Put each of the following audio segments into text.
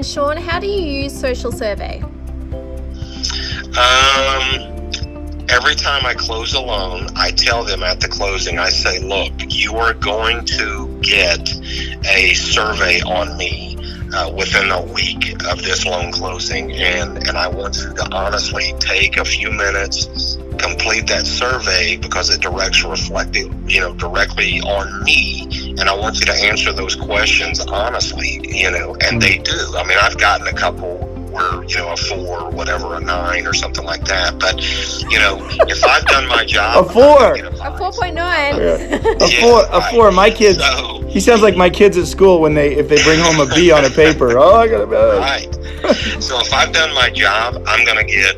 Shawn, how do you use SocialSurvey? Every time I close a loan, I tell them at the closing, I say, look, you are going to get a survey on me within a week of this loan closing, and I want you to honestly take a few minutes, complete that survey, because it directly on me, and I want you to answer those questions honestly, and they do. I mean, I've gotten a couple where, a 4, whatever, a 9 or something like that. But, if I've done my job, a 4, a 4.9, a 4. My kids. So, he sounds like my kids at school if they bring home a B on a paper. Oh, I got a B. Right. So if I've done my job, I'm going to get,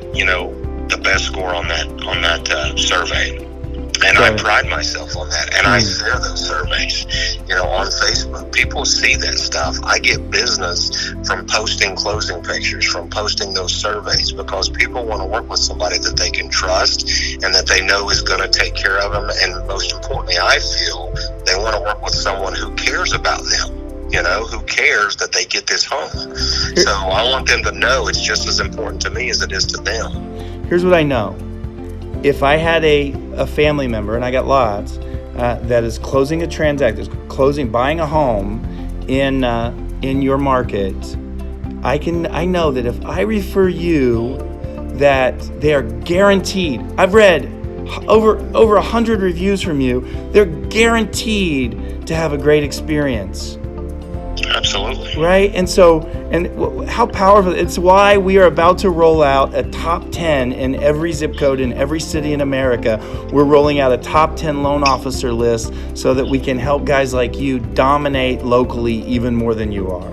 the best score on that survey. And I pride myself on that. And I share those surveys, on Facebook. People see that stuff. I get business from posting closing pictures, from posting those surveys, because people want to work with somebody that they can trust and that they know is going to take care of them. And most importantly, I feel they want to work with someone who cares about them. Who cares that they get this home. So I want them to know it's just as important to me as it is to them. Here's what I know. If I had a family member, and I got lots, that is closing a transaction, buying a home in your market, I know that if I refer you, that they are guaranteed. I've read over 100 reviews from you. They're guaranteed to have a great experience. Absolutely. Right? And how powerful. It's why we are about to roll out a top 10 in every zip code in every city in America. We're rolling out a top 10 loan officer list so that we can help guys like you dominate locally even more than you are.